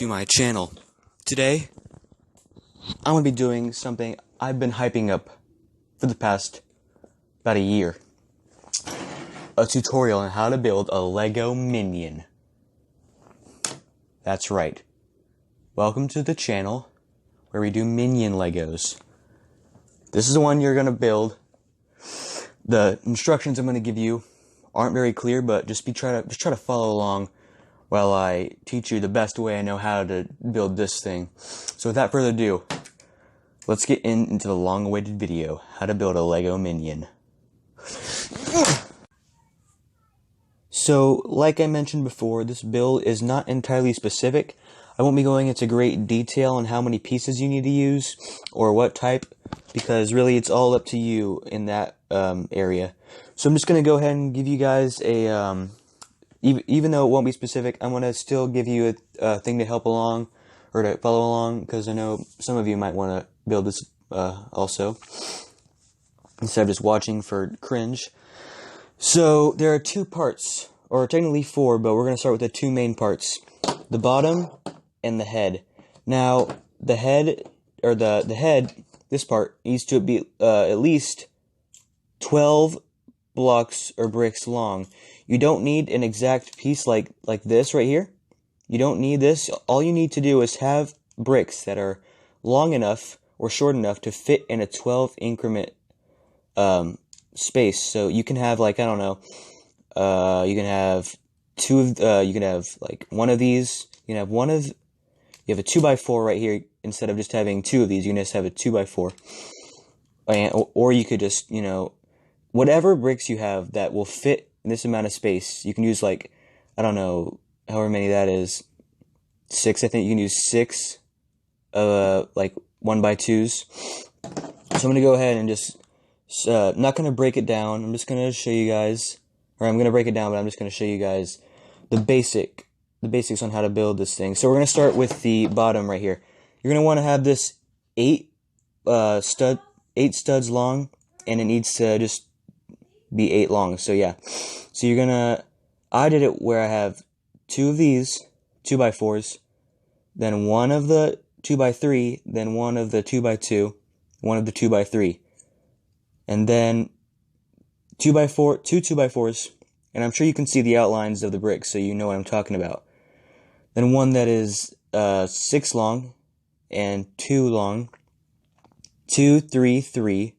to my channel. Today, I'm going to be doing something I've been hyping up for the past about a year. A tutorial on how to build a Lego Minion. That's right. Welcome to the channel where we do Minion Legos. This is the one you're going to build. The instructions I'm going to give you aren't very clear, but just try to follow along while I teach you the best way I know how to build this thing. So without further ado, let's get into the long-awaited video, how to build a Lego Minion. So, like I mentioned before, this build is not entirely specific. I won't be going into great detail on how many pieces you need to use, or what type, because really it's all up to you in that area. So I'm just going to go ahead and give you guys a, even though it won't be specific, I'm going to still give you a thing to help along, or to follow along, because I know some of you might want to build this also, instead of just watching for cringe. So there are two parts, or technically four, but we're going to start with the two main parts. The bottom and the head. Now, the head, or the head, this part, needs to be at least 12 blocks or bricks long. You don't need an exact piece like this right here. You don't need this. All you need to do is have bricks that are long enough or short enough to fit in a 12 increment space. So you can have, like, I don't know, you can have you can have like one of these. You can have you have a 2x4 right here. Instead of just having two of these, you can just have a 2x4. Or you could just, you know, whatever bricks you have that will fit in this amount of space. You can use, like, I don't know, however many that is. 6, I think you can use 6 like 1x2s. So I'm going to go ahead and just, not going to break it down. I'm just going to show you guys, or I'm going to break it down, but I'm just going to show you guys the basics on how to build this thing. So we're going to start with the bottom right here. You're going to want to have this 8 studs long, and it needs to just be 8 long. So yeah. So you're going to, I did it where I have 2 of these 2x4s, then one of the 2x3, then one of the 2x2, one of the 2x3, and then 2x4, two 2x4s, and I'm sure you can see the outlines of the bricks, so you know what I'm talking about. Then one that is 6 long, and 2 long, 2, 3, 3,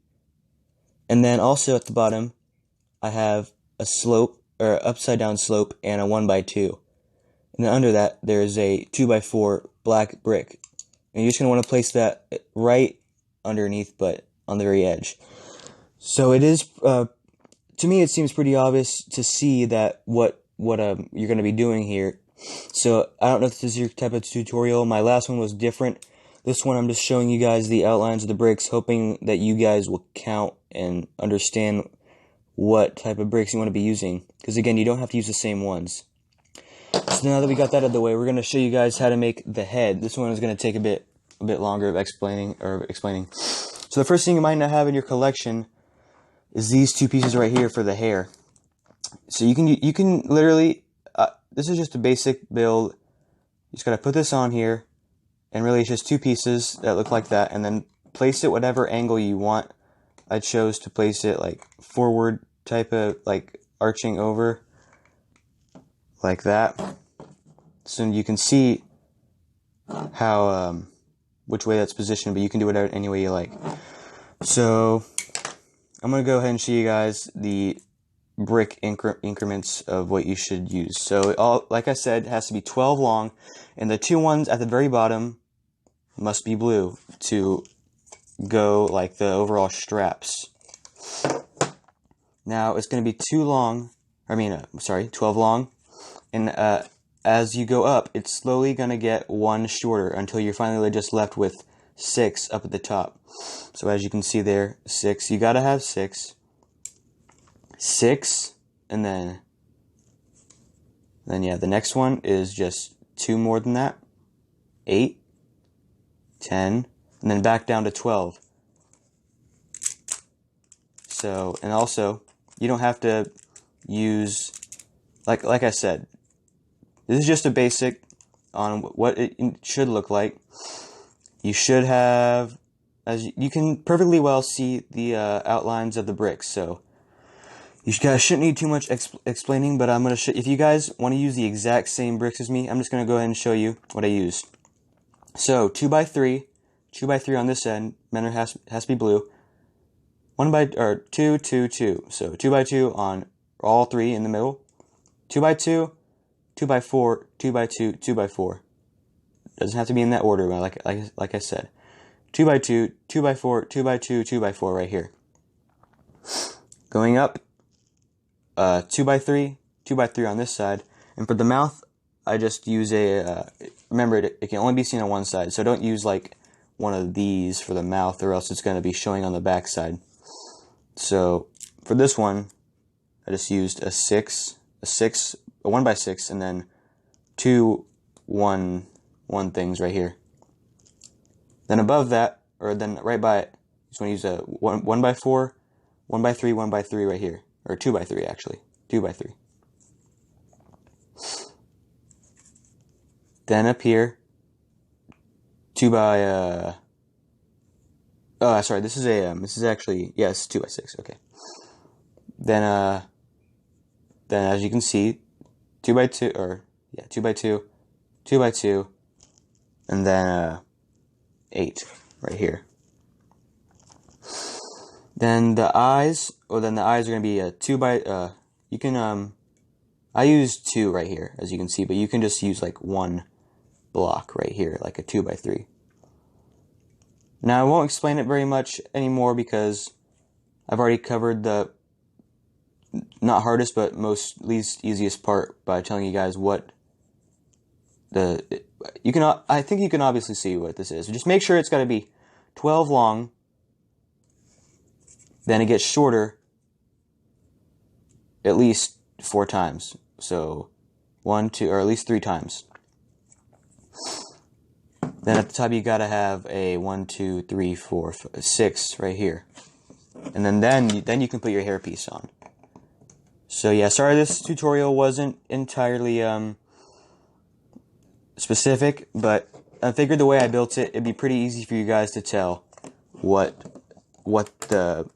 and then also at the bottom, I have a slope, or upside down slope, and a 1x2. And then under that, there's a 2x4 black brick. And you're just going to want to place that right underneath, but on the very edge. So it is, to me, it seems pretty obvious to see that what you're going to be doing here. So I don't know if this is your type of tutorial. My last one was different. This one, I'm just showing you guys the outlines of the bricks, hoping that you guys will count and understand what type of bricks you want to be using. Because again, you don't have to use the same ones. So now that we got that out of the way, we're going to show you guys how to make the head. This one is going to take a bit longer of explaining. So the first thing you might not have in your collection is these two pieces right here for the hair. So you can literally, this is just a basic build. You just got to put this on here, and really it's just 2 pieces that look like that, and then place it whatever angle you want. I chose to place it like forward type of, like arching over, like that. So you can see how, which way that's positioned, but you can do it any way you like. So I'm going to go ahead and show you guys the brick increments of what you should use. So like I said, it has to be 12 long, and the 2 ones at the very bottom must be blue to go like the overall straps. Now it's going to be 12 long, and as you go up, it's slowly going to get 1 shorter until you're finally just left with 6 up at the top. So as you can see there, 6, you got to have 6, and then yeah, the next one is just 2 more than that, 8, 10, and then back down to 12. So, and also, you don't have to use, like I said, this is just a basic on what it should look like, you should have, as you can perfectly well see the outlines of the bricks. So you guys shouldn't need too much explaining, but I'm gonna if you guys want to use the exact same bricks as me, I'm just gonna go ahead and show you what I used. So 2x3 on this end. Menor has to be blue. 2, 2, 2. So 2x2 on all three in the middle. 2x2, 2x4, 2x2, 2x4. Doesn't have to be in that order, but like I said. 2x2, 2x4, 2x2, 2x4 right here. Going up, 2x3, 2x3 on this side. And for the mouth, I just use a, remember it can only be seen on one side, so don't use like one of these for the mouth, or else it's going to be showing on the back side. So for this one, I just used a 1x6, and then 2 1 things right here. Then above that, or then right by it, just want to use a 1x4, 1x3, 1x3 right here, or 2x3 actually, 2x3. Then up here, 2x. Oh, sorry. This is actually, yes, 2x6. Okay. Then as you can see, 2x2, or yeah, 2x2, 2x2, and then 8 right here. Then the eyes, are gonna be a 2x. You can I use 2 right here, as you can see, but you can just use like 1 block right here, like a 2x3. Now I won't explain it very much anymore because I've already covered the not hardest but least easiest part by telling you guys what I think you can obviously see what this is. Just make sure it's got to be 12 long, then it gets shorter at least 4 times. So 1, 2, or at least 3 times. Then at the top you gotta have a 1, 2, 3, 4, 5, 6 right here, and then you can put your hairpiece on. So yeah, sorry this tutorial wasn't entirely specific, but I figured the way I built it, it'd be pretty easy for you guys to tell what the,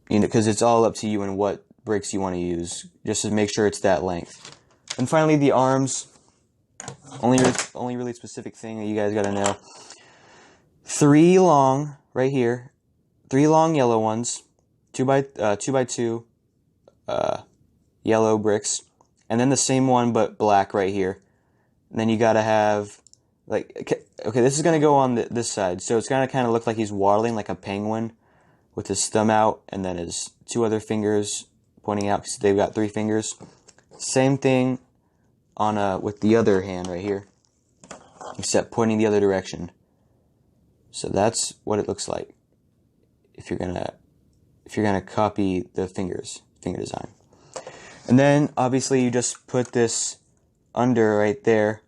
because it's all up to you and what bricks you want to use, just to make sure it's that length. And finally, the arms. Only really specific thing that you guys gotta know. 3 long right here, 3 long yellow ones, 2x2 yellow bricks, and then the same one but black right here. And then you gotta have okay, this is gonna go on this side, so it's gonna kind of look like he's waddling like a penguin with his thumb out, and then his 2 other fingers pointing out because they've got 3 fingers. Same thing on with the other hand right here, except pointing the other direction. So that's what it looks like if you're gonna copy the finger design. And then obviously you just put this under right there.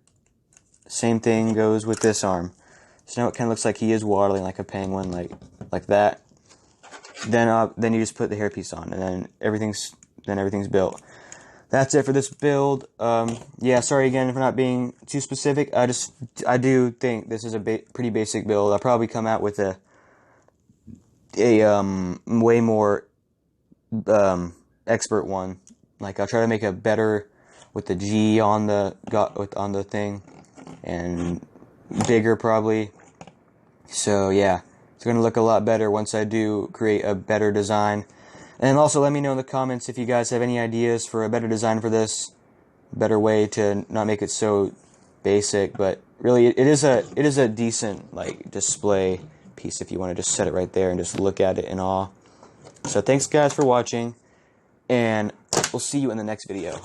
Same thing goes with this arm. So now it kind of looks like he is waddling like a penguin, like that. Then you just put the hairpiece on, and then everything's built. That's it for this build. Yeah, sorry again for not being too specific. I do think this is a pretty basic build. I'll probably come out with a way more expert one. Like I'll try to make a better with the G on the thing, and bigger probably. So yeah, it's gonna look a lot better once I do create a better design. And also let me know in the comments if you guys have any ideas for a better design for this, a better way to not make it so basic. But really, it is a decent like display piece if you want to just set it right there and just look at it in awe. So thanks guys for watching, and we'll see you in the next video.